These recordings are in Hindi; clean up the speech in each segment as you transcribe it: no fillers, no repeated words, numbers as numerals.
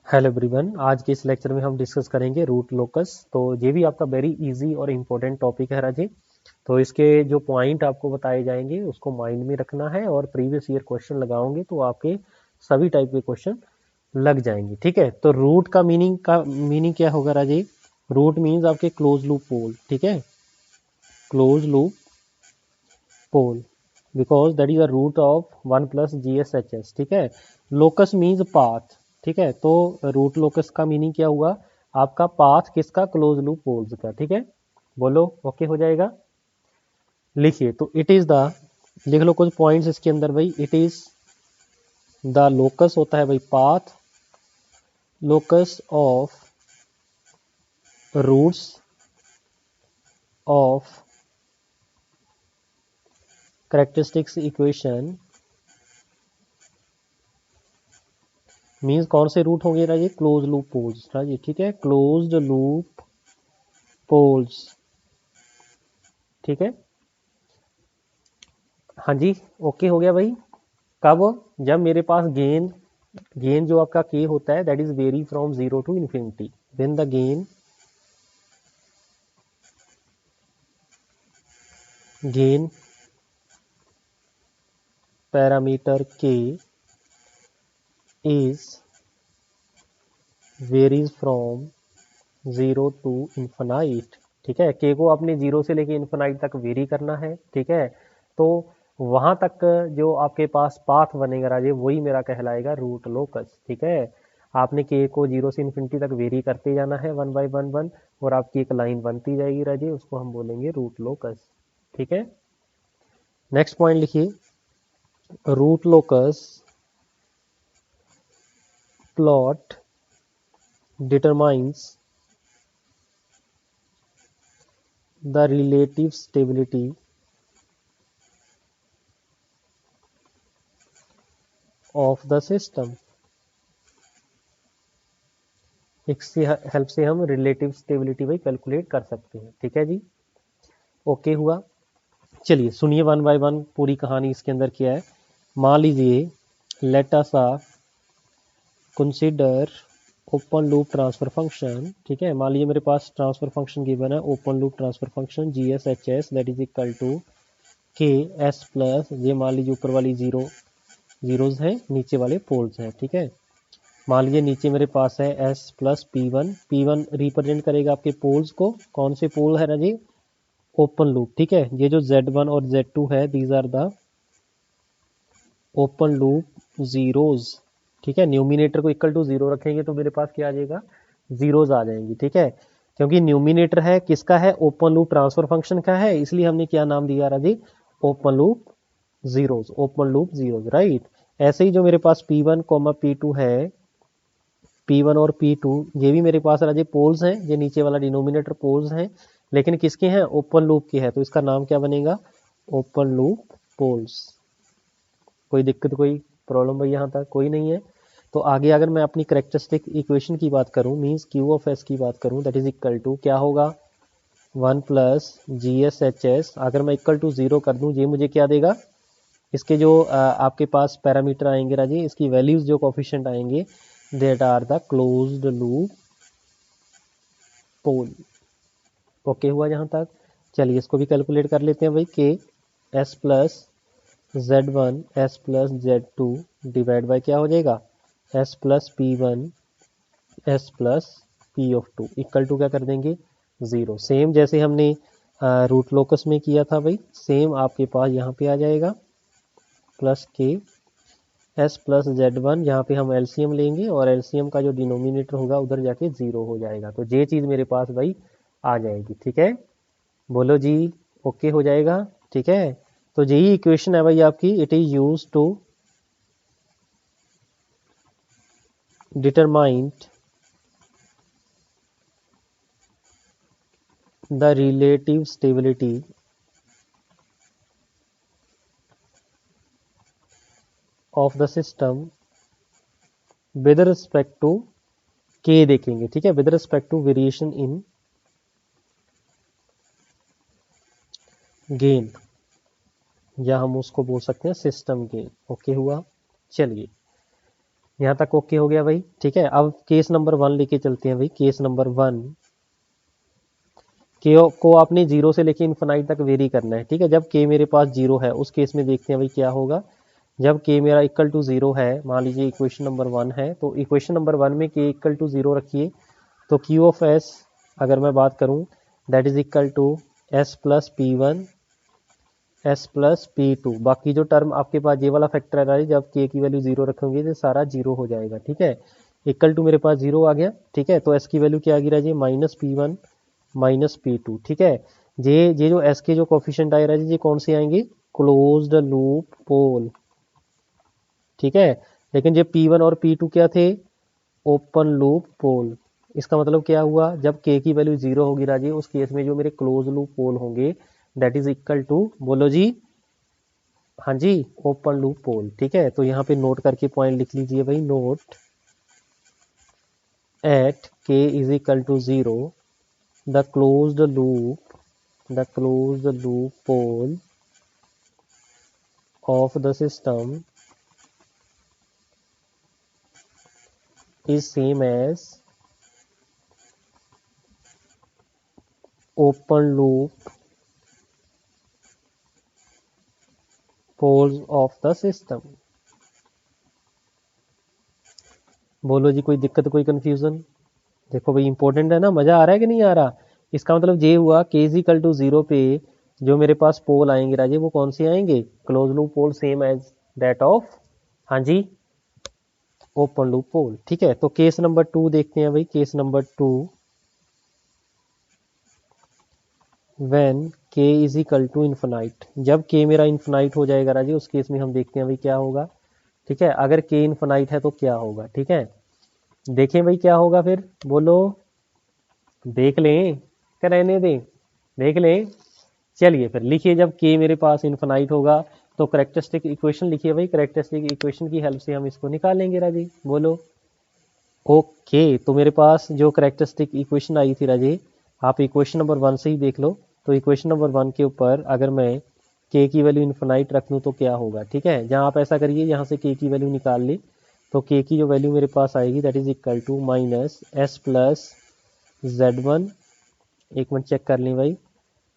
हेलो एवरीवन, आज के इस लेक्चर में हम डिस्कस करेंगे रूट लोकस। तो ये भी आपका वेरी इजी और इम्पोर्टेंट टॉपिक है राजी। तो इसके जो पॉइंट आपको बताए जाएंगे उसको माइंड में रखना है और प्रीवियस ईयर क्वेश्चन लगाओगे तो आपके सभी टाइप के क्वेश्चन लग जाएंगे। ठीक है, तो रूट का मीनिंग क्या होगा राजी? रूट मीन्स आपके क्लोज लूप पोल। ठीक है, close loop pole because that is a root of 1 + GSHS। ठीक है, लोकस मीन्स पाथ। ठीक है, तो रूट लोकस का मीनिंग क्या हुआ? आपका पाथ किसका? क्लोज लूप पोल्स का। ठीक है, बोलो ओके हो जाएगा। लिखिए, तो इट इज द, लिख लो कुछ पॉइंट्स इसके अंदर भाई। इट इज द लोकस होता है भाई path, locus of roots of characteristics equation. Means कौन से रूट होंगे राजी? क्लोज लूप पोल्स राजी। ठीक है, क्लोज्ड लूप पोल्स। ठीक है, हाँ जी, ओके हो गया भाई। कब? जब मेरे पास गेन, गेन जो आपका के होता है that is vary from 0 to infinity। When the gain parameter K is varies from 0 to infinite। ठीक है, के को आपने 0 से लेके इन्फिनाइट तक वेरी करना है। ठीक है, तो वहां तक जो आपके पास पाथ बनेगा राजे वही मेरा कहलाएगा रूट लोकस। ठीक है, आपने के को 0 से इन्फिनिटी तक वेरी करते जाना है 1 by 1 और आपकी एक लाइन बनती जाएगी राजे, उसको हम बोलेंगे रूट लोकस। ठीक है, नेक्स्ट पॉइंट लिखिए। Root locus plot determines the relative stability of the system. इसकी हेल्प से हम रिलेटिव स्टेबिलिटी भाई कैलकुलेट कर सकते हैं। ठीक है जी, ओके हुआ। चलिए सुनिए 1 by 1 पूरी कहानी इसके अंदर क्या है। मान लीजिए, let us consider open loop transfer function. ठीक है, मान लीजिए मेरे पास ट्रांसफर फंक्शन गिवन है, open loop transfer function GSHS that is equal to K S plus, ये मान लीजिए ऊपर वाली जीरोज हैं, नीचे वाले पोल्स हैं। ठीक है, मान लीजिए नीचे मेरे पास है S प्लस P1 रिप्रेजेंट करेगा आपके पोल्स को। कौन से पोल है ना जी? Open loop. ठीक है, ये जो Z1 और Z2 है these are the open loop zeros. ठीक है, न्यूमिनेटर को इक्वल टू 0 रखेंगे तो मेरे पास क्या आ जाएगा? जीरोज आ जाएंगी। ठीक है, क्योंकि न्यूमिनेटर है किसका है? ओपन लूप ट्रांसफर फंक्शन का है, इसलिए हमने क्या नाम दिया राजी? Open loop zeros, open loop zeros, right. ऐसे ही जो मेरे पास P1 P2 है, P1 और P2 ये भी मेरे पास राजे पोल्स हैं, ये नीचे वाला डिनोमिनेटर पोल्स हैं, लेकिन किसके हैं? ओपन लूप के हैं, तो इसका नाम क्या बनेगा? Open loop poles. कोई दिक्कत, कोई प्रॉब्लम भाई? यहाँ तक कोई नहीं है। तो आगे अगर मैं अपनी करेक्टरिस्टिक इक्वेशन की बात करूं, मींस क्यू ऑफ एस की बात करूं, दैट इज इक्वल टू क्या होगा? 1 + GSHS। अगर मैं इक्वल टू 0 कर दूं, ये मुझे क्या देगा? इसके जो आपके पास पैरामीटर आएंगे राजी, इसकी वैल्यूज जो कोफिशिएंट आएंगे that are the closed loop pole. Okay हुआ यहाँ तक? चलिए इसको भी कैलकुलेट कर लेते हैं भाई। K S plus Z1 S plus Z2 divide by क्या हो जाएगा? S plus P1 S plus P of 2 equal to क्या कर देंगे? 0। सेम जैसे हमने रूट लोकस में किया था भाई, सेम आपके पास यहाँ पे आ जाएगा। प्लस के S प्लस Z1, यहाँ पे हम एलसीएम लेंगे और एलसीएम का जो डिनोमिनेटर होगा उधर जाके 0 हो जाएगा, तो ये चीज़ मेरे पास भाई आ जाएगी। ठीक है, बोलो जी, ओके हो जाएगा। ठीक है, तो यही इक्वेशन है भाई आपकी। It is use to determine the relative stability of the system with respect to K देखेंगे। ठीक है, with respect to variation in gain, या हम उसको बोल सकते हैं सिस्टम गेन। ओके हुआ, चलिए यहाँ तक ओके हो गया भाई, ठीक है। अब केस नंबर 1 लेके चलते हैं भाई। केस नंबर 1 के को आपने जीरो से लेके इन्फिनाइट तक वेरी करना है, ठीक है। जब के मेरे पास जीरो है उस केस में देखते हैं भाई क्या होगा। जब के मेरा इक्वल टू जीरो है, मान लीजिए इक्वेशन नंबर 1 है, तो इक्वेशन नंबर 1 में के इक्वल टू जीरो रखिए, तो क्यू ऑफ एस अगर मैं बात करूं that is equal to S plus P one S plus P two. बाकी जो टर्म आपके पास ये वाला फैक्टर आ रहा है, जब के की वैल्यू जीरो रखोगे तो सारा जीरो हो जाएगा, ठीक है। इक्वल टू मेरे पास जीरो आ गया, ठीक है। तो एस की वैल्यू क्या आ गई राजी, minus P one minus P two, ठीक है। ये जो एस के जो कोफिशिएंट आए राजी, ये कौन से आएंगे, क्लोज्ड लूप पोल, ठीक है। लेकिन जो पी वन और पी टू क्या थे, ओपन लूप पोल। इसका मतलब क्या हुआ, जब के की वैल्यू जीरो होगी राजी, उस केस में जो मेरे क्लोज लूप पोल होंगे दैट इज इक्वल टू, बोलो जी, हाँ जी, ओपन लूप पोल, ठीक है। तो यहाँ पे नोट करके पॉइंट लिख लीजिए भाई, note at K is equal to zero the closed loop pole of the system is same as open loop poles of the system. बोलो जी, कोई दिक्कत, कोई कंफ्यूजन। देखो भाई इंपॉर्टेंट है ना, मजा आ रहा है कि नहीं आ रहा। इसका मतलब ये हुआ के इज इक्वल टू जीरो पे जो मेरे पास पोल आएंगे राजे, वो कौन से आएंगे, close loop pole same as that of, हाँ जी, ओपन लूप पोल, ठीक है। तो केस नंबर 2 देखते हैं भाई। केस नंबर 2, व्हेन के इज इक्वल टू इन्फिनाइट, जब के मेरा इन्फिनाइट हो जाएगा राजे, उस केस में हम देखते हैं भाई क्या होगा, ठीक है। अगर के इन्फिनाइट है तो क्या होगा, ठीक है। देखें भाई क्या होगा फिर, बोलो, देख लें, क्या रहने दें, देख लें। चलिए फिर लिखिए, जब के मेरे पास इन्फिनाइट होगा तो करेक्टरिस्टिक इक्वेशन लिखिए भाई। करेक्टरिस्टिक इक्वेशन की हेल्प से हम इसको निकालेंगे राजी, बोलो। ओके, तो मेरे पास जो करेक्टरिस्टिक इक्वेशन आई थी राजी, आप इक्वेशन नंबर 1 से ही देख लो। तो इक्वेशन नंबर 1 के ऊपर अगर मैं के की वैल्यू इन्फिनाइट रख लूँ तो क्या होगा, ठीक है। जहाँ आप ऐसा करिए, यहाँ से के की वैल्यू निकाल ली, तो के की जो वैल्यू मेरे पास आएगी that is equal to minus S plus Z one. एक मिनट चेक कर लें भाई,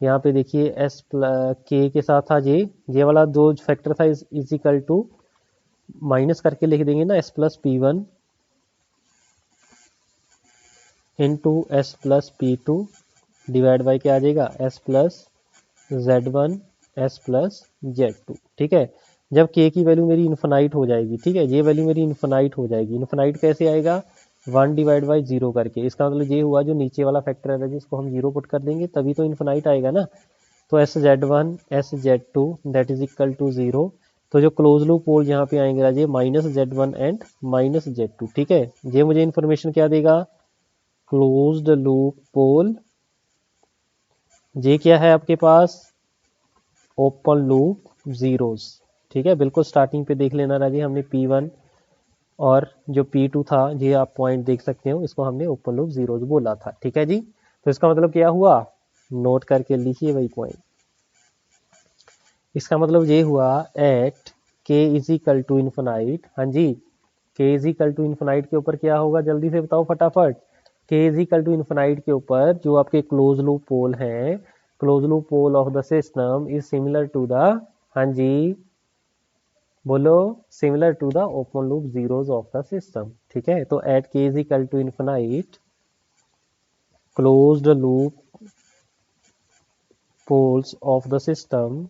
यहाँ पे देखिए एस के साथ था जे वाला दो फैक्टर था इज इक्वल टू, माइनस करके लिख देंगे ना, S plus P one into S plus P two divide by क्या आ जाएगा, S plus Z one S plus Z two, ठीक है। जब के की वैल्यू मेरी इन्फिनाइट हो जाएगी, ठीक है, ये वैल्यू मेरी इन्फिनाइट हो जाएगी। इन्फिनाइट कैसे आएगा, 1 डिवाइड बाई जीरो करके। इसका मतलब ये हुआ जो नीचे वाला फैक्टर है जिसको हम जीरो पुट कर देंगे तभी तो इन्फिनाइट आएगा ना। तो S Z one S Z two that is equal to zero. तो जो क्लोज लूप पोल यहाँ पे आएंगे Raje, minus Z one and minus Z two, ठीक है। ये मुझे इन्फॉर्मेशन क्या देगा, क्लोज्ड लूप पोल। ये क्या है आपके पास, ओपन लूप जीरोस, ठीक है। बिल्कुल स्टार्टिंग पे देख लेना राजी, हमने P1 और जो P2 था, ये आप पॉइंट देख सकते हो, इसको हमने ओपन लूप जीरोस बोला था, ठीक है जी। तो इसका मतलब क्या हुआ, नोट करके लिखिए वही पॉइंट। इसका मतलब ये हुआ eight K is equal to infinite, हाँ जी, के इज इक्वल टू इन्फिनाइट के ऊपर क्या होगा, जल्दी से बताओ फटाफट। के इज इक्वल टू इन्फिनाइट के ऊपर जो आपके क्लोज लूप पोल हैं, close loop pole of the system is similar to the, हाँ जी, बोलो, similar to the open loop zeros of the system, ठीक है। तो at K is equal to infinite closed loop poles of the system,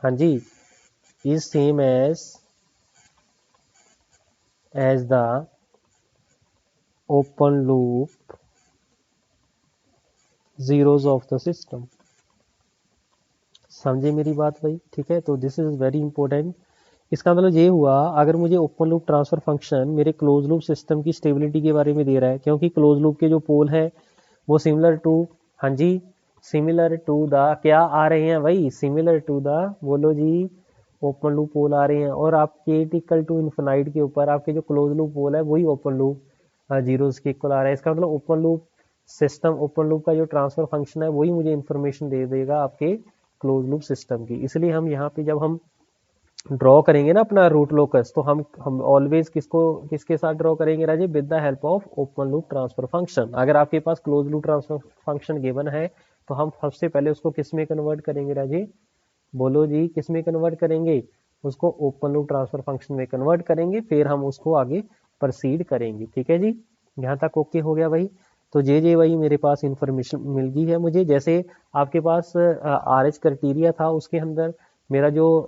हाँ जी, is same as the open loop zeros of the system. समझे मेरी बात भाई, ठीक है। तो दिस इज वेरी इंपॉर्टेंट। इसका मतलब ये हुआ, अगर मुझे ओपन लूप ट्रांसफर फंक्शन मेरे क्लोज लूप सिस्टम की स्टेबिलिटी के बारे में दे रहा है, क्योंकि क्लोज लूप के जो पोल है वो सिमिलर टू, हाँ जी, सिमिलर टू द क्या आ रहे हैं भाई, सिमिलर टू द, बोलो जी, ओपन लूप पोल आ रहे हैं। और आपके इक्वल टू इन्फिनाइट के ऊपर आपके जो क्लोज लूप पोल है वही ओपन लूप जीरोस के इक्वल आ रहा है। इसका मतलब open loop system, open loop का जो ट्रांसफर फंक्शन है वही मुझे इन्फॉर्मेशन दे देगा आपके क्लोज लूप सिस्टम की। इसलिए हम यहाँ पे जब हम ड्रॉ करेंगे ना अपना रूट लोकस, तो हम ऑलवेज किसके साथ ड्रॉ करेंगे Raje, with the help of open loop transfer function. अगर आपके पास close loop transfer function given है तो हम सबसे पहले उसको किस में कन्वर्ट करेंगे राजे, बोलो जी किस में कन्वर्ट करेंगे, उसको ओपन लूप ट्रांसफर फंक्शन में कन्वर्ट करेंगे, फिर हम उसको आगे प्रोसीड करेंगे। ठीक है जी, यहाँ तक ओके हो गया भाई। तो जे वही मेरे पास इंफॉर्मेशन मिल गई है मुझे। जैसे आपके पास आर एच क्राइटेरिया था, उसके अंदर मेरा जो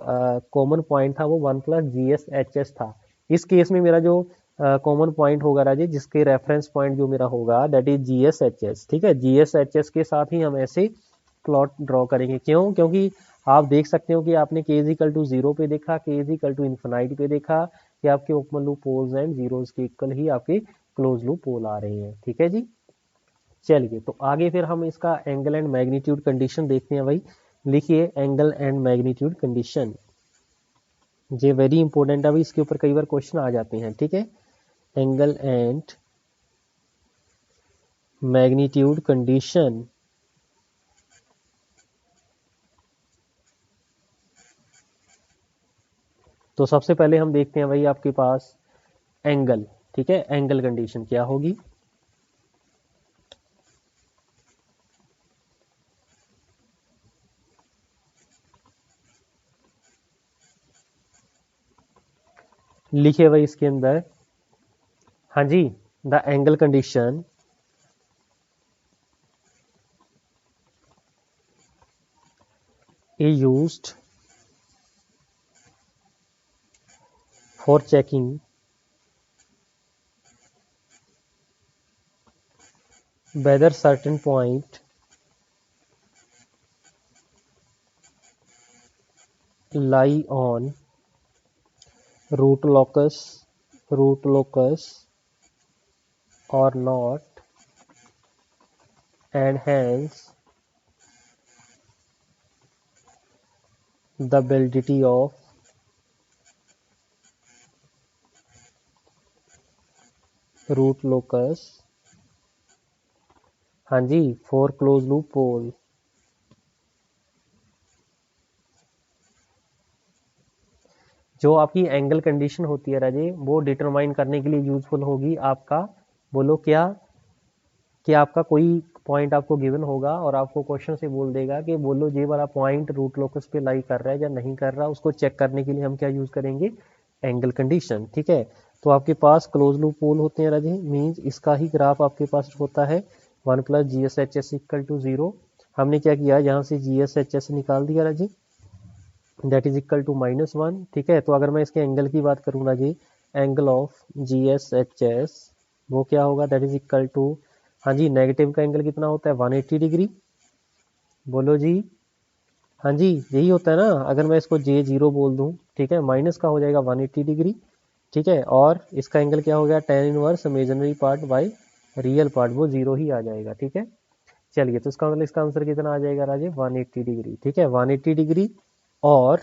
कॉमन पॉइंट था वो 1+GSHS था। इस केस में मेरा जो कॉमन पॉइंट होगा राजे, जिसके रेफरेंस पॉइंट जो मेरा होगा दैट इज GSHS। ठीक है, GSHS के साथ ही हम ऐसे प्लॉट ड्रॉ करेंगे। क्यों, क्योंकि आप देख सकते हो कि आपने k इज इक्वल टू 0 पे देखा, k is equal to infinite पे देखा कि आपके open loop poles and zeros के इक्वल ही आपके क्लोज लूप पोल आ रहे हैं। ठीक है जी, चलिए तो आगे फिर हम इसका एंगल एंड मैग्नीट्यूड कंडीशन देखते हैं भाई। लिखिए एंगल एंड मैग्नीट्यूड कंडीशन, ये वेरी इंपॉर्टेंट है भाई, इसके ऊपर कई बार क्वेश्चन आ जाते हैं। ठीक है, एंगल एंड मैग्नीट्यूड कंडीशन। तो सबसे पहले हम देखते हैं भाई आपके पास एंगल। ठीक है, एंगल कंडीशन क्या होगी, लिखिए भाई इसके अंदर। हाँ जी, the angle condition is used for checking whether certain point lie on root locus or not, and hence the validity of root locus, हाँ जी, for closed loop pole। जो आपकी एंगल कंडीशन होती है राजे, वो डिटरमाइन करने के लिए यूजफुल होगी आपका, बोलो क्या, कि आपका कोई पॉइंट आपको गिवन होगा और आपको क्वेश्चन से बोल देगा कि बोलो ये वाला पॉइंट रूट लोकस पे लाई कर रहा है या नहीं कर रहा, उसको चेक करने के लिए हम क्या यूज करेंगे, एंगल कंडीशन। ठीक है, तो आपके पास क्लोज लूप पोल होते हैं राजे, मीन्स इसका ही ग्राफ आपके पास होता है 1+GSHS इक्वल टू 0। हमने क्या किया, यहाँ से GSHS निकाल दिया राजे, दैट इज इक्वल टू -1। ठीक है, तो अगर मैं इसके एंगल की बात करूँ राजे, एंगल ऑफ GSHS वो क्या होगा, दैट इज इक्वल टू, हाँ जी, नेगेटिव का एंगल कितना होता है 180 डिग्री, बोलो जी, हाँ जी यही होता है ना। अगर मैं इसको J0 बोल दूं, ठीक है, माइनस का हो जाएगा 180 डिग्री। ठीक है, और इसका एंगल क्या हो गया, tan inverse imaginary part by real part, वो 0 ही आ जाएगा। ठीक है, चलिए तो इसका मतलब इसका आंसर कितना आ जाएगा राजे, 180 डिग्री। ठीक है, 180 डिग्री और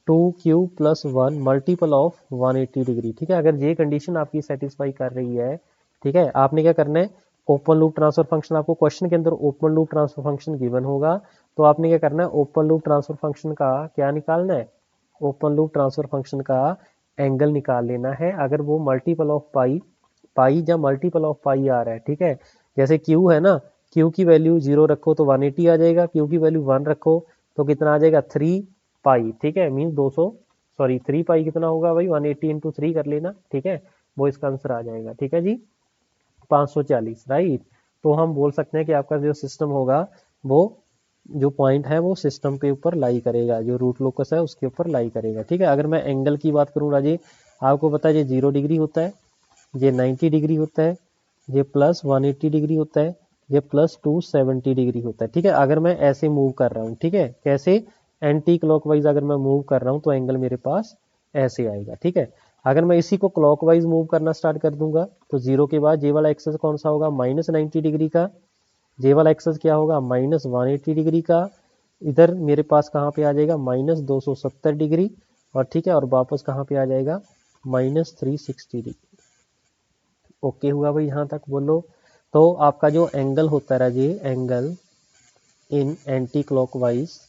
2q+1 मल्टीपल ऑफ 180 डिग्री। ठीक है, अगर ये कंडीशन आपकी सेटिस्फाई कर रही है, ठीक है, आपने क्या करना है, ओपन लूप ट्रांसफर फंक्शन, आपको क्वेश्चन के अंदर open loop transfer function given होगा, तो आपने क्या करना है, ओपन लूप ट्रांसफर फंक्शन का क्या निकालना है, ओपन लूप ट्रांसफर फंक्शन का एंगल निकाल लेना है। अगर वो मल्टीपल ऑफ पाई या मल्टीपल ऑफ पाई आ रहा है, ठीक है, जैसे क्यू है ना, क्यू की वैल्यू 0 रखो तो 180 आ जाएगा, क्यू की वैल्यू 1 रखो तो कितना आ जाएगा 3 पाई। ठीक है, मीन 200, सॉरी 3 पाई कितना होगा भाई, 180 इंटू 3 कर लेना। ठीक है, वो इसका आंसर आ जाएगा। ठीक है जी, 540, राइट। तो हम बोल सकते हैं कि आपका जो सिस्टम होगा वो जो पॉइंट है वो सिस्टम के ऊपर लाई करेगा, जो रूट लोकस है उसके ऊपर लाई करेगा। ठीक है, अगर मैं एंगल की बात करूँ राजे, आपको पता है ये 0 डिग्री होता है, ये 90 डिग्री होता है, ये +180 डिग्री होता है, ये +270 डिग्री होता है। ठीक है, अगर मैं ऐसे मूव कर रहा हूँ, ठीक है, कैसे, एंटी क्लॉकवाइज अगर मैं मूव कर रहा हूँ तो एंगल मेरे पास ऐसे आएगा। ठीक है, अगर मैं इसी को क्लॉकवाइज मूव करना स्टार्ट कर दूंगा तो 0 के बाद ये वाला एक्सेस कौन सा होगा, -90 डिग्री का, ये वाला एक्सेस क्या होगा, -180 डिग्री का, इधर मेरे पास कहाँ पे आ जाएगा, -270 डिग्री, और ठीक है, और वापस कहाँ पे आ जाएगा, -360 डिग्री। ओके हुआ भाई, यहाँ तक बोलो। तो आपका जो एंगल होता है राजे, एंगल इन एंटी क्लॉकवाइज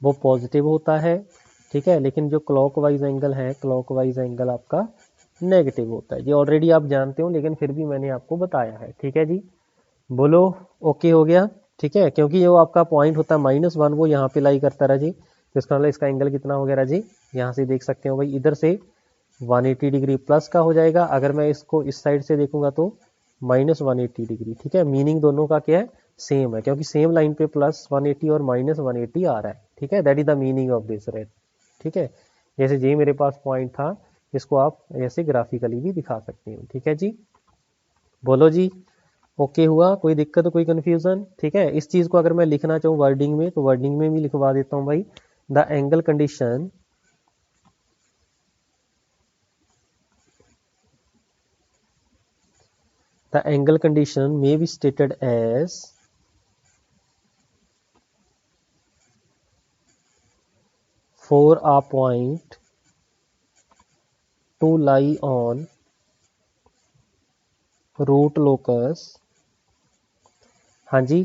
वो पॉजिटिव होता है, ठीक है, लेकिन जो क्लॉकवाइज एंगल है, क्लॉकवाइज एंगल आपका नेगेटिव होता है। ये ऑलरेडी आप जानते हो, लेकिन फिर भी मैंने आपको बताया है, ठीक है जी। बोलो ओके हो गया, ठीक है, क्योंकि जो आपका पॉइंट होता है -1 वो यहाँ पे लाई करता रहा जी, तो इसका मतलब इसका एंगल कितना हो गया राजी, यहाँ से देख सकते हो भाई, इधर से 180 डिग्री प्लस का हो जाएगा, अगर मैं इसको इस साइड से देखूंगा तो -180 डिग्री, ठीक है। मीनिंग दोनों का क्या है, सेम है, क्योंकि सेम लाइन पे +180 और -180 आ रहा है, ठीक है। That is the meaning of this rate, ठीक है। जैसे ये मेरे पास पॉइंट था, इसको आप ऐसे ग्राफिकली भी दिखा सकते हो, ठीक है जी। बोलो जी ओके हुआ, कोई दिक्कत कोई कंफ्यूजन, ठीक है। इस चीज को अगर मैं लिखना चाहूँ वर्डिंग में, तो वर्डिंग में भी लिखवा देता हूँ भाई, the angle condition the angle condition may be stated as for a point to lie on root locus, हाँ जी,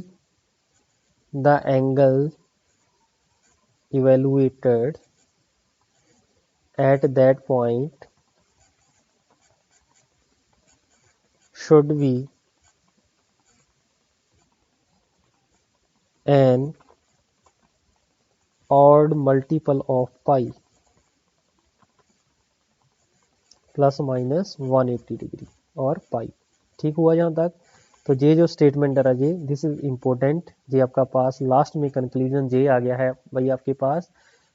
the angle evaluated at that point should be an odd multiple of pi ±180 degree और पाई, ठीक हुआ यहाँ तक। तो ये जो स्टेटमेंट है ये दिस इज इम्पोर्टेंट, ये आपका पास लास्ट में कंक्लूजन ये आ गया है भाई, आपके पास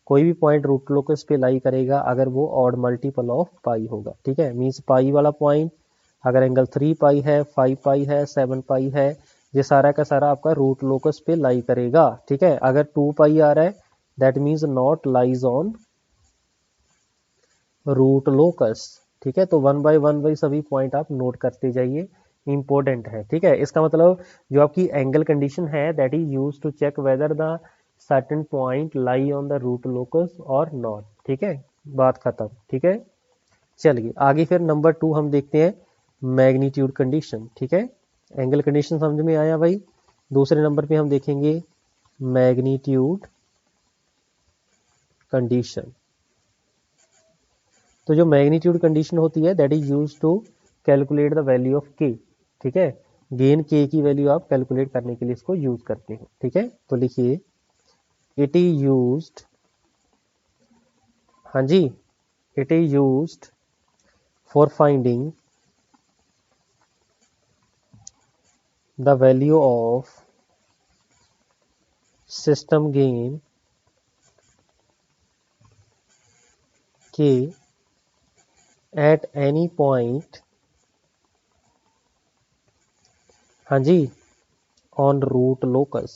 कोई भी पॉइंट रूट लोकस पे लाई करेगा अगर वो ऑड मल्टीपल ऑफ पाई होगा, ठीक है। मीन्स पाई वाला पॉइंट अगर एंगल 3 पाई है, 5 पाई है, 7 पाई है, ये सारा का सारा आपका रूट लोकस पे लाई करेगा, ठीक है। अगर 2 पाई आ रहा है that means not lies on root locus, ठीक है। तो 1 बाई सभी पॉइंट आप नोट करते जाइए, इंपॉर्टेंट है, ठीक है। इसका मतलब जो आपकी एंगल कंडीशन है that is use to check whether the certain point lie on the root locus और नॉट, ठीक है, बात खत्म, ठीक है। चलिए आगे फिर नंबर 2 हम देखते हैं, मैग्नीट्यूड कंडीशन, ठीक है। एंगल कंडीशन समझ में आया भाई। दूसरे नंबर पे हम देखेंगे मैग्नीट्यूड कंडीशन। तो जो मैग्नीट्यूड कंडीशन होती है that is use to calculate the value of K, ठीक है। गेन के की वैल्यू आप कैलकुलेट करने के लिए इसको यूज करते हैं, ठीक है। तो लिखिए इट इज यूज्ड, हाँ जी, it is used for finding the value of system gain K at any point, हाँ जी, ऑन रूट लोकस।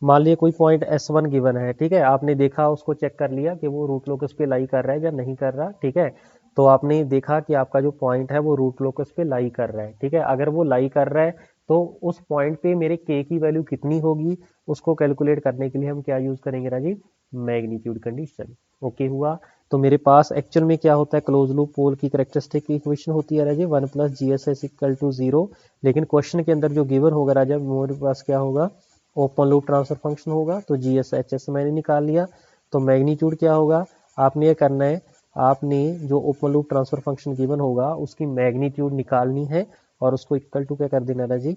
मान लिया कोई पॉइंट S1 गिवन है, ठीक है, आपने देखा उसको चेक कर लिया कि वो रूट लोकस पे लाई कर रहा है या नहीं कर रहा, ठीक है। तो आपने देखा कि आपका जो पॉइंट है वो रूट लोकस पे लाई कर रहा है, ठीक है। अगर वो लाई कर रहा है तो उस पॉइंट पे मेरे के की वैल्यू कितनी होगी, उसको कैलकुलेट करने के लिए हम क्या यूज करेंगे राजीव, मैग्नीट्यूड कंडीशन। ओके हुआ। तो मेरे पास एक्चुअल में क्या होता है, क्लोज लूप पोल की कैरेक्टरिस्टिक इक्वेशन होती है राजीव 1 + GSS = 0, लेकिन क्वेश्चन के अंदर जो गिवन होगा राजीव मेरे पास क्या होगा, ओपन लूप ट्रांसफर फंक्शन होगा। तो GSHS मैंने निकाल लिया। तो मैग्नीट्यूड क्या होगा, आपने ये करना है, आपने जो open loop transfer function given होगा उसकी मैग्नीट्यूड निकालनी है और उसको इक्वल टू क्या कर देना है जी,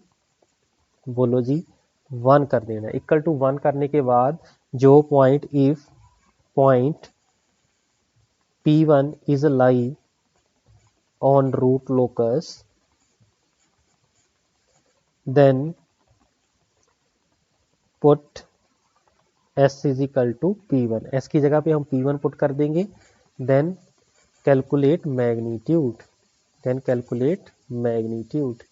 बोलो जी 1 कर देना। इक्वल टू 1 करने के बाद जो point, if point P1 is lie on root locus, then put S = P1, S की जगह पे हम P1 पुट कर देंगे, then calculate magnitude, then calculate magnitude.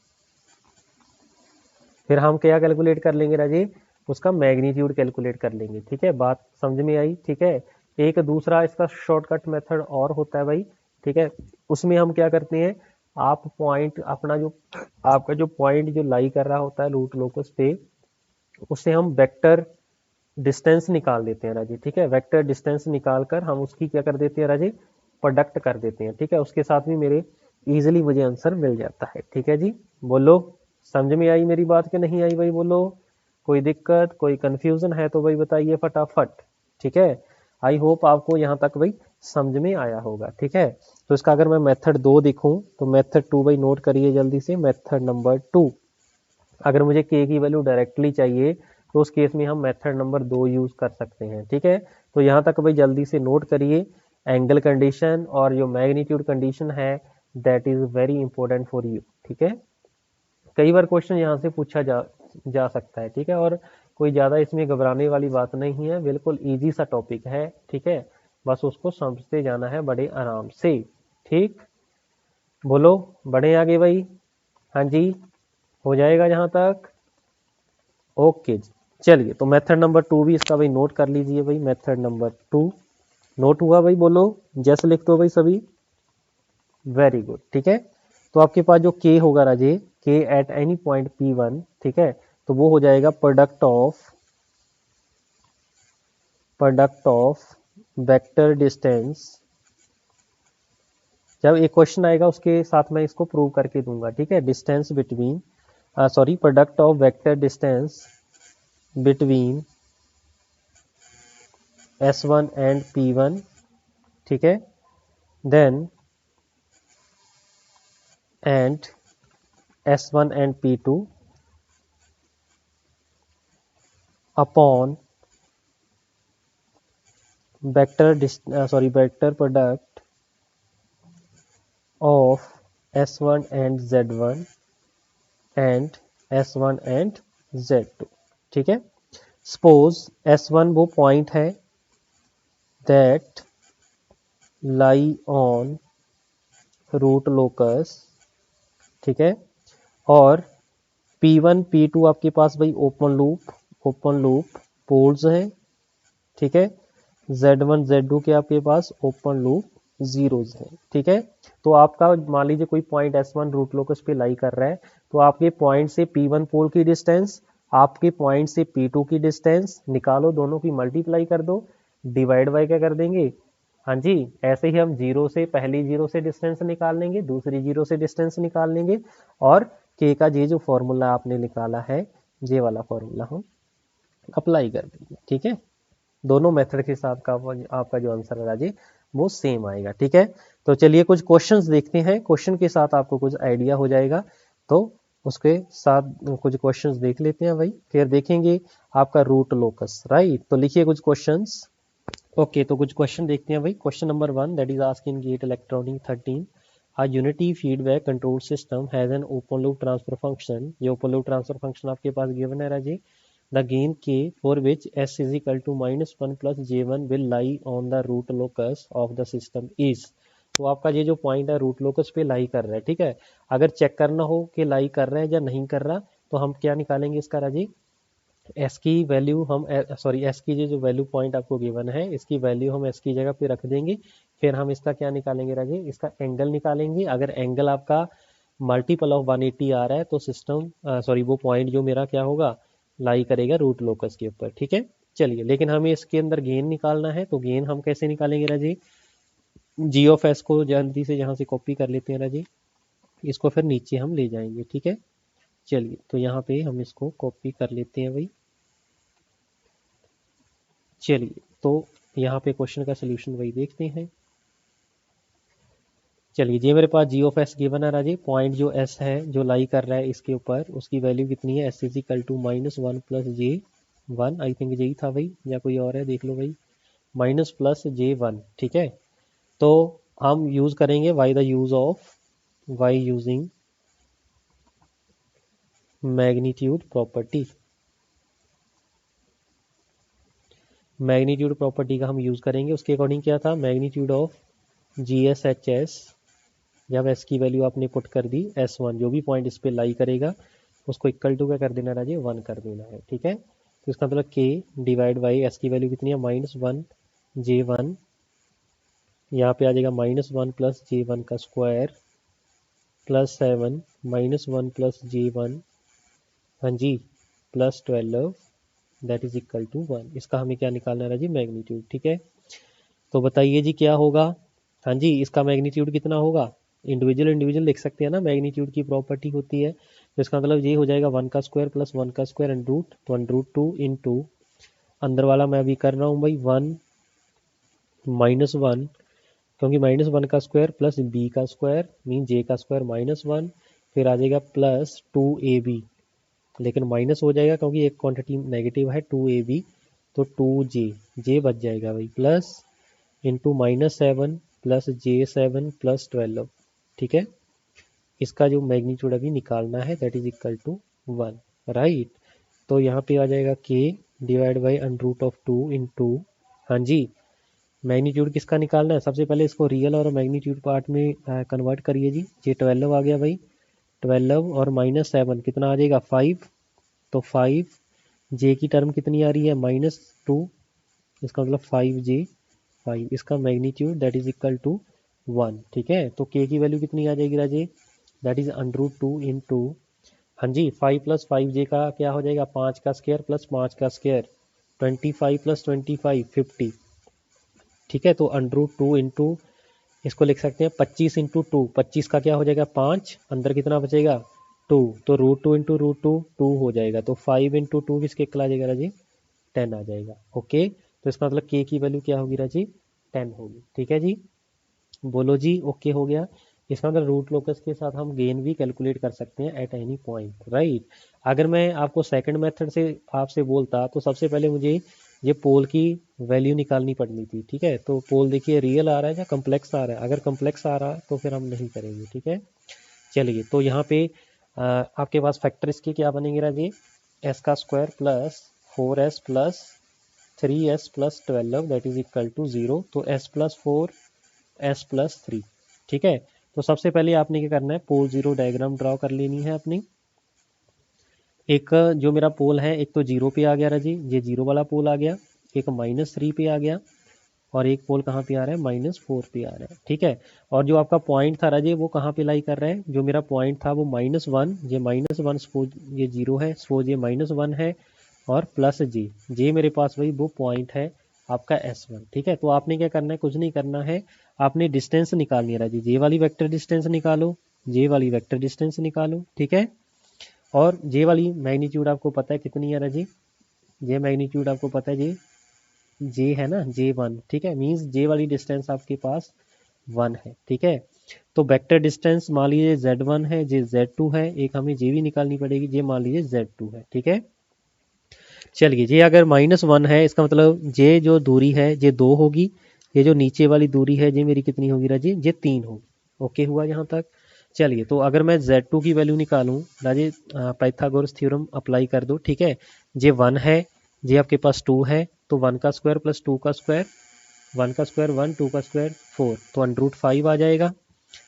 फिर हम क्या कैलकुलेट कर लेंगे राजीव, उसका मैग्नीट्यूड कैलकुलेट कर लेंगे, ठीक है। बात समझ में आई, ठीक है। एक दूसरा इसका शॉर्टकट मेथड और होता है भाई, ठीक है। उसमें हम क्या करते हैं, आप पॉइंट अपना जो आपका जो पॉइंट जो लाई कर रहा होता है रूट लोकस पे, उससे हम वेक्टर डिस्टेंस निकाल देते हैं राजीव, ठीक है। वेक्टर डिस्टेंस निकाल कर हम उसकी क्या कर देते हैं राजीव, प्रोडक्ट कर देते हैं, ठीक है। उसके साथ भी मेरे इजीली मुझे आंसर मिल जाता है, ठीक है जी। बोलो समझ में आई मेरी बात कि नहीं आई भाई, बोलो कोई दिक्कत, कोई कंफ्यूजन है तो भाई बताइए फटाफट। ठीक है, आई होप आपको यहाँ तक भाई समझ में आया होगा। ठीक है, तो इसका अगर मैं मेथड 2 देखूं तो मेथड 2 भाई नोट करिए जल्दी से। मेथड नंबर 2, अगर मुझे k की वैल्यू डायरेक्टली चाहिए तो उस केस में हम मेथड नंबर 2 यूज कर सकते हैं। ठीक है, तो यहाँ तक भाई जल्दी से नोट करिए। एंगल कंडीशन और जो मैग्नीट्यूड कंडीशन है that is very important for you. ठीक है, कई बार क्वेश्चन यहाँ से पूछा जा सकता है। ठीक है, और कोई ज़्यादा इसमें घबराने वाली बात नहीं है, बिल्कुल इजी सा टॉपिक है। ठीक है, बस उसको समझते जाना है बड़े आराम से। ठीक, बोलो बढ़े आगे भाई। हाँ जी, हो जाएगा यहाँ तक। ओके जी, चलिए तो मेथड नंबर 2 भी इसका भाई नोट कर लीजिए भाई। मेथड नंबर 2 नोट हुआ भाई? बोलो जैसे लिख दो भाई सभी। Very good. ठीक है, तो आपके पास जो k होगा राजे, k eight any point p1, ठीक है, तो वो हो जाएगा प्रोडक्ट ऑफ वेक्टर डिस्टेंस। जब एक क्वेश्चन आएगा उसके साथ मैं इसको प्रूव करके दूंगा। ठीक है, distance between product of vector distance between s1 and p1। ठीक है, then and s1 and p2 upon vector product of s1 and z1 and s1 and z2। ठीक है, सपोज s1 वो पॉइंट है that lie on root locus. ठीक है, और P1 P2 आपके पास भाई ओपन लूप पोल्स हैं। ठीक है, Z1 Z2 के आपके पास ओपन लूप जीरोज हैं। ठीक है, तो आपका मान लीजिए कोई पॉइंट S1 रूट लोकस पे लाई कर रहा है, तो आपके पॉइंट से P1 पोल की डिस्टेंस, आपके पॉइंट से P2 की डिस्टेंस निकालो, दोनों की मल्टीप्लाई कर दो, डिवाइड बाय क्या कर देंगे। हाँ जी, ऐसे ही हम जीरो से, पहली जीरो से डिस्टेंस निकाल लेंगे, दूसरी जीरो से डिस्टेंस निकाल लेंगे, और के का ये जो फॉर्मूला आपने निकाला है, ये वाला फॉर्मूला हम अप्लाई कर देंगे। ठीक है, दोनों मेथड के साथ का आपका जो आंसर है राजे वो सेम आएगा। ठीक है, तो चलिए कुछ क्वेश्चंस देखते हैं, क्वेश्चन के साथ आपको कुछ आइडिया हो जाएगा। तो उसके साथ कुछ क्वेश्चंस देख लेते हैं भाई, फिर देखेंगे आपका रूट लोकस। राइट, तो लिखिए कुछ क्वेश्चंस। ओके, तो कुछ क्वेश्चन देखते हैं भाई। Question number 1 that is asked in GATE electronic 13, a unity feedback control system has an open loop transfer function। ये open loop transfer function आपके पास गिवन है राजी। the gain k for which s is equal to -1 plus j1 will lie on the root locus of the system is। तो आपका ये जो पॉइंट है रूट लोकस पे लाई कर रहा है। ठीक है, अगर चेक करना हो कि लाई कर रहा है या नहीं कर रहा, तो हम क्या निकालेंगे इसका राजी, एस की वैल्यू हम एस की जो वैल्यू पॉइंट आपको गिवन है, इसकी वैल्यू हम एस की जगह पे रख देंगे। फिर हम इसका क्या निकालेंगे राजे, इसका एंगल निकालेंगे। अगर एंगल आपका मल्टीपल ऑफ 180 आ रहा है तो वो पॉइंट जो मेरा क्या होगा, लाई करेगा रूट लोकस के ऊपर। ठीक है, चलिए, लेकिन हमें इसके अंदर गेन निकालना है, तो गेन हम कैसे निकालेंगे राजी, जी ऑफ एस को जल्दी से यहाँ से कॉपी कर लेते हैं राजी, इसको फिर नीचे हम ले जाएंगे। ठीक है, चलिए, तो यहाँ पे हम इसको कॉपी कर लेते हैं भाई। चलिए, तो यहाँ पे क्वेश्चन का सोल्यूशन वही देखते हैं। चलिए, ये मेरे पास जी ऑफ एस गिवन है राजी, पॉइंट जो एस है जो लाई कर रहा है इसके ऊपर, उसकी वैल्यू कितनी है, S is equal to -1 plus j1। I think यही था भाई, या कोई और है देख लो भाई, माइनस प्लस j1। ठीक है, तो हम यूज करेंगे why using magnitude property. Magnitude property का हम यूज करेंगे। उसके अकॉर्डिंग क्या था, मैग्नीट्यूड ऑफ GSHS, जब एस की वैल्यू आपने पुट कर दी S1, जो भी पॉइंट इस पे लाई करेगा उसको इक्वल टू क्या कर देना राजे, 1 कर देना है। ठीक है, तो इसका मतलब k डिवाइड बाई एस की वैल्यू कितनी है, -1 j1, यहाँ पे आ जाएगा -1 प्लस j1 का स्क्वायर प्लस 7 -1 प्लस j1, हाँ जी, plus 12 that is equal to 1। इसका हमें क्या निकालना है राजी, मैग्नीट्यूड। ठीक है, तो बताइए जी क्या होगा। हाँ जी, इसका मैग्नीट्यूड कितना होगा, इंडिविजुअल इंडिविजुअल लिख सकते हैं ना, मैग्नीट्यूड की प्रॉपर्टी होती है। तो इसका मतलब ये हो जाएगा 1 का स्क्वायर प्लस 1 का स्क्वायर अंडर रूट, तो अंडर रूट 2 इंटू अंदर वाला मैं अभी कर रहा हूँ भाई 1 माइनस 1, क्योंकि -1 का स्क्वायर प्लस बी का स्क्वायर मीन जे का स्क्वायर -1, फिर आ जाएगा प्लस 2ab, लेकिन माइनस हो जाएगा क्योंकि एक क्वांटिटी नेगेटिव है 2ab, तो 2j बच जाएगा भाई, plus into -7 plus j7 plus 12। ठीक है, इसका जो मैग्नीट्यूड अभी निकालना है that is equal to 1, right. तो यहाँ पे आ जाएगा k divide by under root of 2 into, हाँ जी, मैग्नीट्यूड किसका निकालना है, सबसे पहले इसको रियल और मैग्नीट्यूड पार्ट में कन्वर्ट करिए जी। ये 12 आ गया भाई, 12 और -7 कितना आ जाएगा 5, तो 5 जे की टर्म कितनी आ रही है -2, इसका मतलब 5j 5, इसका magnitude that is equal to 1। ठीक है, तो k की वैल्यू कितनी आ जाएगी Raje, that is under root 2 into, हाँ जी 5 प्लस 5j का क्या हो जाएगा 5 का स्क्वायर प्लस 5 का स्क्वायर, 25 प्लस 25 50। ठीक है, तो अंडर रूट 2 इंटू, इसको लिख सकते हैं 25 इंटू 2, 25 का क्या हो जाएगा 5, अंदर कितना बचेगा 2, तो रूट 2 इंटू रूट 2 2 हो जाएगा, तो 5 इंटू 2 किसके इक्वल आ जाएगा राजी 10 आ जाएगा। ओके, तो इसका मतलब k की वैल्यू क्या होगी राजी 10 होगी। ठीक है जी, बोलो जी ओके हो गया। इसका मतलब रूट लोकस के साथ हम गेन भी कैलकुलेट कर सकते हैं एट एनी पॉइंट, राइट। अगर मैं आपको सेकंड मेथड से आपसे बोलता तो सबसे पहले मुझे ये पोल की वैल्यू निकालनी पड़नी थी। ठीक है, तो पोल देखिए रियल आ रहा है या कम्प्लेक्स आ रहा है, अगर कम्प्लेक्स आ रहा है तो फिर हम नहीं करेंगे। ठीक है, चलिए तो यहाँ पे आपके पास फैक्टर इसके क्या बनेंगे राजी, एस का square plus 4s plus 3s plus 12 that is equal to 0, तो s प्लस 4 s प्लस 3। ठीक है, तो सबसे पहले आपने क्या करना है, पोल जीरो डायग्राम ड्रॉ कर लेनी है अपनी। एक जो मेरा पोल है एक तो जीरो पे आ गया राजी, ये जीरो वाला पोल आ गया, एक -3 पे आ गया, और एक पोल कहाँ पे आ रहा है -4 पे आ रहा है। ठीक है, और जो आपका पॉइंट था राजे वो कहाँ पे लाई कर रहा है, जो मेरा पॉइंट था वो -1, ये -1 सपोज ये जीरो है, सपोज ये -1 है, और प्लस जे मेरे पास वही वो पॉइंट है आपका S1। ठीक है, तो आपने क्या करना है, कुछ नहीं करना है, आपने डिस्टेंस निकालनी है राजी, जे वाली वेक्टर डिस्टेंस निकालो, जे वाली वेक्टर डिस्टेंस निकालो। ठीक है, और जे वाली मैग्नीट्यूड आपको पता है कितनी है राजी, जे मैग्नीट्यूड आपको पता है जी, जे है ना J1। ठीक है, मीन्स जे वाली डिस्टेंस आपके पास 1 है। ठीक है, तो वेक्टर डिस्टेंस मान लीजिए Z1 है, जे Z2 है, एक हमें जे भी निकालनी पड़ेगी, जे मान लीजिए Z2 है। ठीक है, चलिए जे अगर -1 है इसका मतलब जे जो दूरी है ये 2 होगी, ये जो नीचे वाली दूरी है ये मेरी कितनी होगी राजी, ये 3 होगी। ओके हुआ यहाँ तक। चलिए तो अगर मैं Z2 की वैल्यू निकालूं राजी, पाइथागोरस थ्योरम अप्लाई कर दो। ठीक है, जे 1 है, जे आपके पास 2 है, तो 1 का स्क्वायर प्लस 2 का स्क्वायर, 1 का स्क्वायर 1, 2 का स्क्वायर 4, तो अंडर रूट 5 आ जाएगा।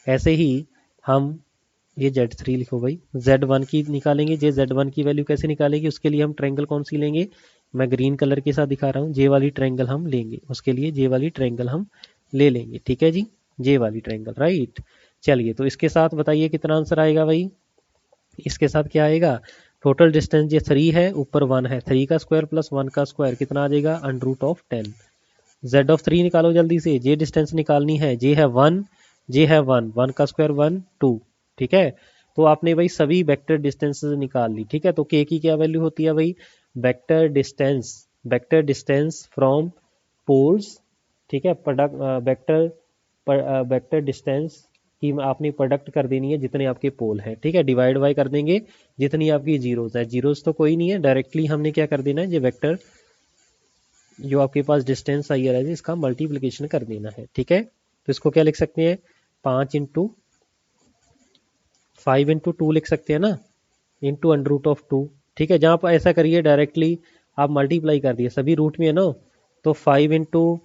ऐसे ही हम ये Z3 लिखो भाई, Z1 की निकालेंगे, जे Z1 की वैल्यू कैसे निकालेंगे, उसके लिए हम ट्रायंगल कौन सी लेंगे, मैं ग्रीन कलर के साथ दिखा रहा हूँ, जे वाली ट्रायंगल हम लेंगे, उसके लिए जे वाली ट्रायंगल हम ले लेंगे। ठीक है जी, जे वाली ट्रायंगल, राइट। चलिए तो इसके साथ बताइए कितना आंसर आएगा भाई, इसके साथ क्या आएगा, टोटल डिस्टेंस ये 3 है, ऊपर 1 है, 3 का स्क्वायर प्लस 1 का स्क्वायर कितना आ जाएगा अंडर रूट ऑफ 10। Z3 निकालो जल्दी से, जे डिस्टेंस निकालनी है, जे है 1, जे है 1, 1 का स्क्वायर 1 2। ठीक है, तो आपने भाई सभी वेक्टर डिस्टेंसेस निकाल ली। ठीक है, तो k की क्या वैल्यू होती है भाई, vector distance, vector distance from poles. ठीक है, प्रोडक्ट वेक्टर वेक्टर डिस्टेंस की आपने प्रोडक्ट कर देनी है जितने आपके पोल हैं। ठीक है, डिवाइड बाय कर देंगे जितनी आपकी जीरोज है, जीरोज तो कोई नहीं है, डायरेक्टली हमने क्या कर देना है, ये वेक्टर जो आपके पास डिस्टेंस आई है इसका मल्टीप्लिकेशन कर देना है। ठीक है, तो इसको क्या लिख सकते हैं, 5 इंटू 5 इंटू 2 लिख सकते हैं ना, इंटू अंडर रूट ऑफ 2। ठीक है, जहाँ पर ऐसा करिए डायरेक्टली आप मल्टीप्लाई कर दिए, सभी रूट में है ना, तो 5 इंटू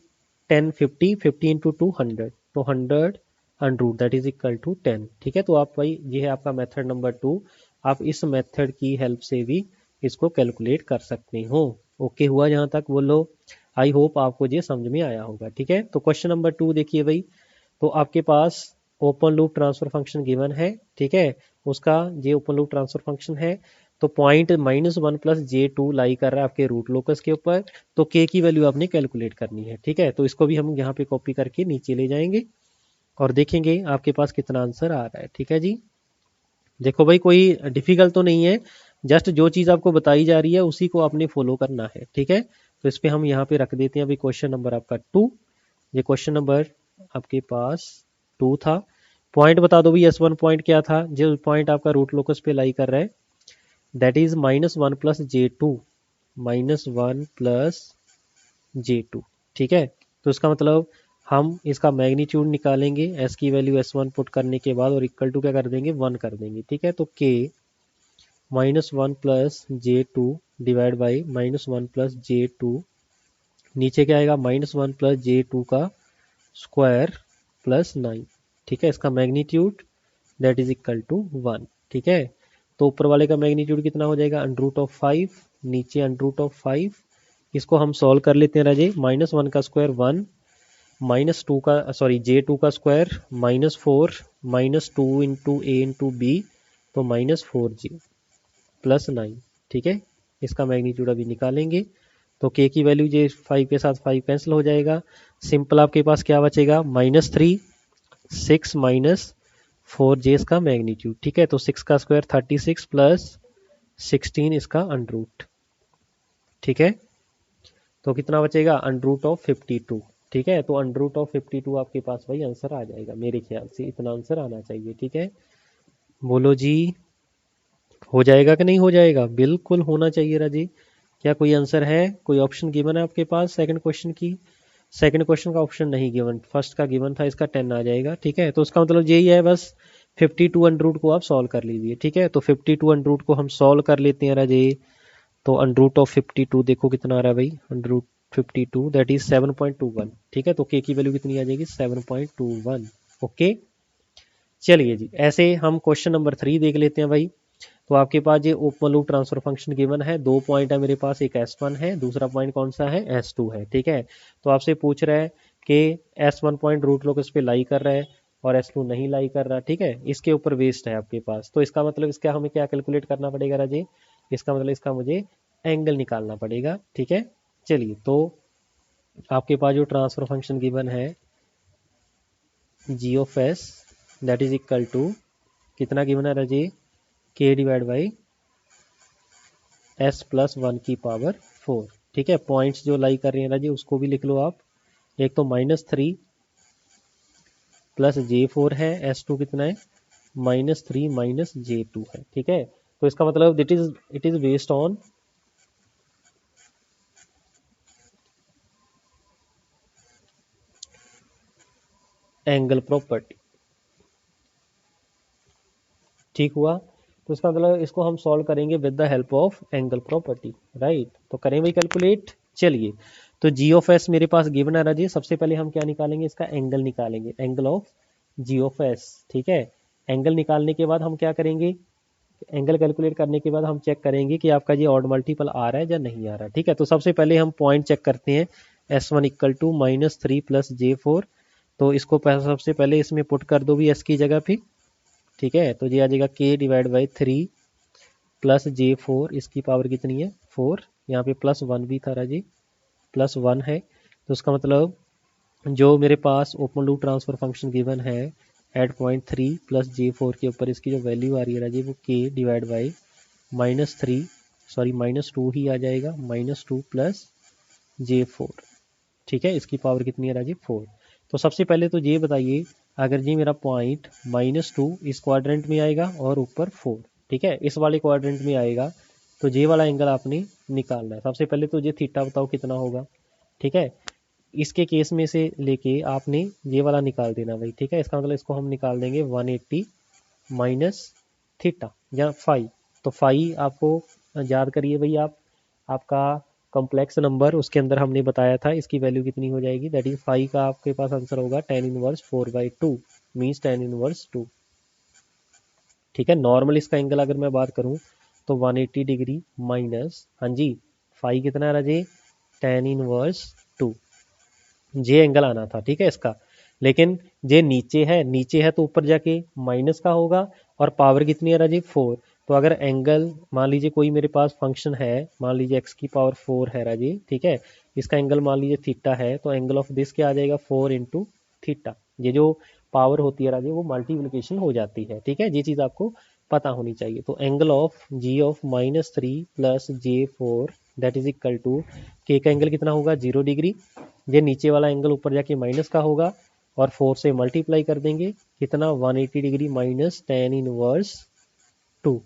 10 50, 50 इंटू 2 100, तो 100 under root that is equal to 10। ठीक है, तो आप भाई ये है आपका मेथड नंबर 2, आप इस मेथड की हेल्प से भी इसको कैलकुलेट कर सकते हो। ओके हुआ यहाँ तक, बोलो आई होप आपको ये समझ में आया होगा। ठीक है, तो क्वेश्चन नंबर 2 देखिए भाई, तो आपके पास open loop transfer function given है। ठीक है, उसका ये ओपन लूप ट्रांसफर फंक्शन है, तो पॉइंट -1 प्लस J2 लाई कर रहा है आपके रूट लोकस के ऊपर, तो k की वैल्यू आपने कैलकुलेट करनी है। ठीक है, तो इसको भी हम यहाँ पे कॉपी करके नीचे ले जाएंगे। और देखेंगे आपके पास कितना आंसर आ रहा है। ठीक है जी, देखो भाई कोई डिफिकल्ट तो नहीं है, जस्ट जो चीज़ आपको बताई जा रही है उसी को आपने फॉलो करना है। ठीक है, तो इस पर हम यहाँ पे रख देते हैं अभी क्वेश्चन नंबर आपका 2। ये क्वेश्चन नंबर आपके पास 2 था। पॉइंट बता दो भी, S1 पॉइंट क्या था, जो पॉइंट आपका रूट लोकस पे लाई कर रहा है, that is -1 plus J2, -1 plus J2। ठीक है, तो इसका मतलब हम इसका मैग्नीट्यूड निकालेंगे, S की वैल्यू S1 पुट करने के बाद और इक्वल टू क्या कर देंगे, 1 कर देंगे। ठीक है, तो K -1 plus J2 divide by -1 plus J2, नीचे क्या आएगा, -1 प्लस J2 का स्क्वायर प्लस 9। ठीक है, इसका magnitude that is equal to 1। ठीक है, तो ऊपर वाले का मैग्नीट्यूड कितना हो जाएगा, √5, नीचे √5। इसको हम सॉल्व कर लेते हैं राजे। -1 का स्क्वायर 1, -2 का सॉरी J2 का square -4, -2 into A into B, तो -4J प्लस 9। ठीक है, इसका मैग्नीट्यूड अभी निकालेंगे, तो K की वैल्यू J5 के साथ 5 कैंसिल हो जाएगा। सिंपल आपके पास क्या बचेगा, -3, 6 -4J इसका मैग्नीट्यूड। ठीक है, तो 6 का स्क्वायर 36 प्लस 16 इसका अंडरूट। ठीक है, तो कितना बचेगा, √52। ठीक है, तो √52 आपके पास भाई आंसर आ जाएगा, मेरे ख्याल से इतना आंसर आना चाहिए। ठीक है, बोलो जी, हो जाएगा कि नहीं हो जाएगा, बिल्कुल होना चाहिए राजी। क्या कोई आंसर है, कोई ऑप्शन गिवन है आपके पास सेकंड क्वेश्चन की? सेकंड क्वेश्चन का ऑप्शन नहीं गिवन, फर्स्ट का गिवन था, इसका 10 आ जाएगा। ठीक है, तो उसका मतलब यही है बस 52 अंडरूट को आप सॉल्व कर लीजिए। ठीक है, तो 52 अंडरूट को हम सॉल्व कर लेते हैं राजे। तो √52 देखो कितना आ रहा है भाई, √52 दैट इज 7.21। ठीक है, तो के की वैल्यू कितनी आ जाएगी, 7.21। ओके, चलिए जी, ऐसे हम क्वेश्चन नंबर 3 देख लेते हैं भाई। तो आपके पास ये open loop transfer function given है, 2 पॉइंट है मेरे पास, एक S1 है, दूसरा पॉइंट कौन सा है, S2 है। ठीक है, तो आपसे पूछ रहा है कि S1 पॉइंट रूट लोकस पे लाई कर रहा है और S2 नहीं लाई कर रहा। ठीक है, इसके ऊपर वेस्ट है आपके पास, तो इसका मतलब इसका हमें क्या कैलकुलेट करना पड़ेगा राजे, इसका मतलब इसका मुझे एंगल निकालना पड़ेगा। ठीक है, चलिए, तो आपके पास जो ट्रांसफर फंक्शन गिवन है G of S that is equal to कितना गिवन है राजे, के डिवाइड बाई एस प्लस 1 की पावर 4। ठीक है, पॉइंट्स जो लाई कर रहे हैं राजी उसको भी लिख लो आप। एक तो -3 प्लस J4 है, S2 कितना है, -3 माइनस J2 है। ठीक है, तो इसका मतलब it is based on angle property. ठीक हुआ, तो इसका मतलब इसको हम सॉल्व करेंगे with the help of angle property, right. तो करें भाई कैलकुलेट, चलिए। तो जी ऑफ एस मेरे पास गिवन है राजी, सबसे पहले हम क्या निकालेंगे, इसका एंगल निकालेंगे, angle of G of S. ठीक है, एंगल निकालने के बाद हम क्या करेंगे, एंगल कैलकुलेट करने के बाद हम चेक करेंगे कि आपका ये ऑड मल्टीपल आ रहा है या नहीं आ रहा है। ठीक है, तो सबसे पहले हम पॉइंट चेक करते हैं, S1 equal to -3 plus J4। तो इसको सबसे पहले इसमें पुट कर दो भी S की जगह पे। ठीक है, तो ये आ जाएगा K divide by 3 plus J4, इसकी पावर कितनी है, 4। यहाँ पे +1 भी था राजी, +1 है। तो उसका मतलब जो मेरे पास open loop transfer function given है एट पॉइंट 3 प्लस J4 के ऊपर इसकी जो वैल्यू आ रही है राजी वो K डिवाइड बाई -3 सॉरी -2 ही आ जाएगा, -2 प्लस J4। ठीक है, इसकी पावर कितनी है राजी, 4। तो सबसे पहले तो ये बताइए, अगर जी मेरा पॉइंट -2 इस क्वाड्रेंट में आएगा और ऊपर 4, ठीक है, इस वाले क्वाड्रेंट में आएगा, तो ये वाला एंगल आपने निकालना है। सबसे पहले तो ये थीटा बताओ कितना होगा। ठीक है, इसके केस में से लेके आपने ये वाला निकाल देना भाई। ठीक है, इसका मतलब इसको हम निकाल देंगे 180 माइनस थीटा या फाई। तो फाई आपको याद करिए भाई, आपका कॉम्प्लेक्स नंबर उसके अंदर हमने बताया था इसकी वैल्यू कितनी हो जाएगी, दैट इज फाई का आपके पास आंसर होगा tan inverse 4/2 means tan inverse 2। ठीक है, नॉर्मल इसका एंगल अगर मैं बात करूं तो 180 डिग्री माइनस, हाँ जी, फाई कितना है राजे, tan इनवर्स 2, जे एंगल आना था। ठीक है इसका, लेकिन जे नीचे है तो ऊपर जाके माइनस का होगा, और पावर कितनी है राजी, 4। तो अगर एंगल मान लीजिए कोई मेरे पास फंक्शन है, मान लीजिए x की पावर 4 है राजी, ठीक है, इसका एंगल मान लीजिए थीटा है, तो एंगल ऑफ दिस क्या आ जाएगा, 4 इंटू थीटा। ये जो पावर होती है राजे वो मल्टीप्लिकेशन हो जाती है। ठीक है, ये चीज़ आपको पता होनी चाहिए। तो angle of G of -3 plus J4 that is equal to K का एंगल कितना होगा 0 डिग्री, ये नीचे वाला एंगल ऊपर जाके माइनस का होगा और 4 से मल्टीप्लाई कर देंगे कितना 180 डिग्री माइनस tan इनवर्स 2।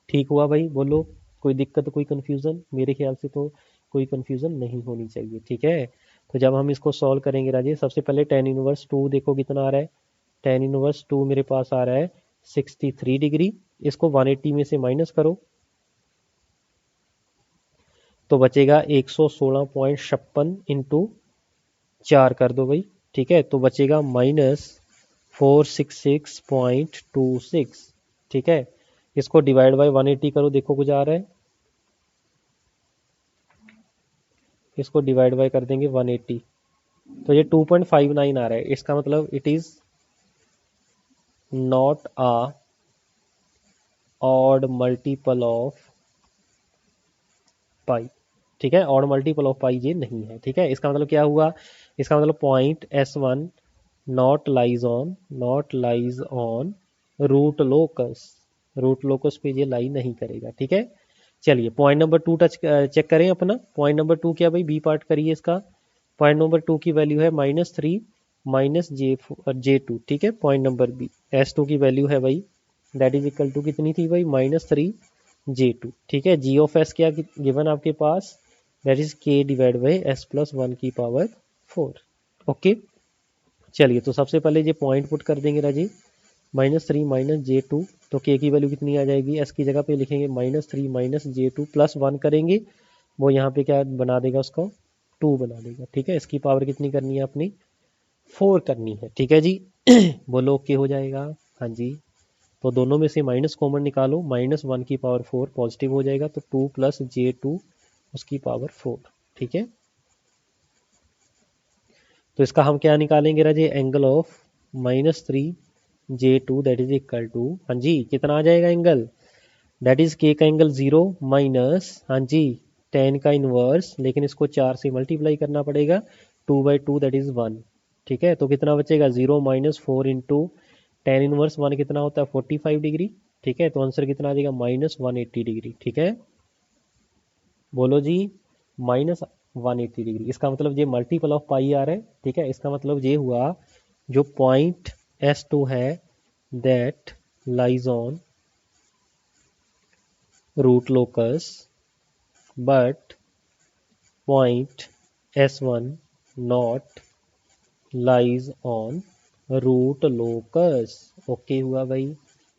ठीक हुआ भाई, बोलो कोई दिक्कत कोई कंफ्यूजन? मेरे ख्याल से तो कोई कंफ्यूजन नहीं होनी चाहिए। ठीक है, तो जब हम इसको सॉल्व करेंगे राजेश, सबसे पहले tan इनवर्स 2 देखो कितना आ रहा है। tan इनवर्स 2 मेरे पास आ रहा है 63 डिग्री, इसको 180 में से माइनस करो तो बचेगा 116.56 इंटू 4 कर दो भाई। ठीक है, तो बचेगा -466.26। ठीक है, इसको डिवाइड बाय 180 करो, देखो कुछ आ रहा है, इसको डिवाइड बाय कर देंगे 180 तो ये 2.59 आ रहा है। इसका मतलब it is not a odd multiple of pi. ठीक है, ऑड मल्टीपल ऑफ पाई ये नहीं है। ठीक है, इसका मतलब क्या हुआ, इसका मतलब point S1 not lies on root locus, root locus पे ये लाई नहीं करेगा। ठीक है, चलिए पॉइंट नंबर 2 टच चेक करें अपना। पॉइंट नंबर 2 क्या भाई, बी पार्ट करिए इसका। पॉइंट नंबर 2 की वैल्यू है -3 माइनस J2। ठीक है, पॉइंट नंबर बी S2 की वैल्यू है भाई दैट इज इक्वल टू कितनी थी भाई -3 J2। ठीक है, जी ऑफ एस क्या गिवन आपके पास, that is k divide by s plus 1 की पावर 4। ओके, चलिए तो सबसे पहले ये पॉइंट पुट कर देंगे राजी, -3 माइनस J2, तो k की वैल्यू कितनी आ जाएगी, s की जगह पे लिखेंगे -3 माइनस J2 प्लस 1 करेंगे, वो यहाँ पे क्या बना देगा उसको 2 बना देगा। ठीक है, इसकी पावर कितनी करनी है अपनी 4 करनी है। ठीक है जी बोलो ओके हो जाएगा, हाँ जी। तो दोनों में से माइनस कॉमन निकालो, -1 की पावर 4 पॉजिटिव हो जाएगा, तो 2 प्लस J2 उसकी पावर 4। ठीक है, तो इसका हम क्या निकालेंगे Raje, angle of -3 J2 that is equal to, हाँ जी कितना आ जाएगा एंगल, दैट इज के का एंगल 0 माइनस, हाँ जी tan का इनवर्स, लेकिन इसको 4 से मल्टीप्लाई करना पड़ेगा, 2/2 दैट इज 1। ठीक है, तो कितना बचेगा 0 माइनस 4 इंटू tan इनवर्स 1 कितना होता है 45 डिग्री। ठीक है, तो आंसर कितना आ जाएगा -180 डिग्री। ठीक है, बोलो जी -180 डिग्री, इसका मतलब ये मल्टीपल ऑफ पाई आ रहा है। ठीक है, इसका मतलब ये हुआ जो पॉइंट S2 है that lies on root locus but point S1 not lies on root locus. Okay हुआ भाई,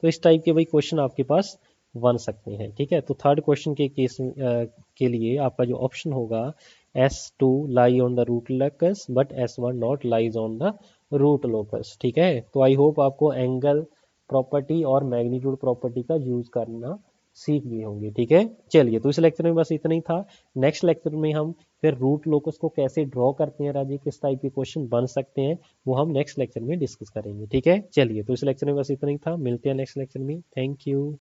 तो इस टाइप के भाई क्वेश्चन आपके पास बन सकते हैं। ठीक है, तो थर्ड क्वेश्चन के केस के लिए आपका जो ऑप्शन होगा S2 lie on the root locus but S1 not lies on the root locus. ठीक है, तो आई होप आपको एंगल प्रॉपर्टी और मैग्नीट्यूड प्रॉपर्टी का यूज करना सीख गए होंगे। ठीक है, चलिए तो इस लेक्चर में बस इतना ही था। नेक्स्ट लेक्चर में हम फिर रूट लोकस को कैसे ड्रॉ करते हैं राजी, किस टाइप के क्वेश्चन बन सकते हैं, वो हम नेक्स्ट लेक्चर में डिस्कस करेंगे। ठीक है, चलिए तो इस लेक्चर में बस इतना ही था, मिलते हैं नेक्स्ट लेक्चर में, थैंक यू।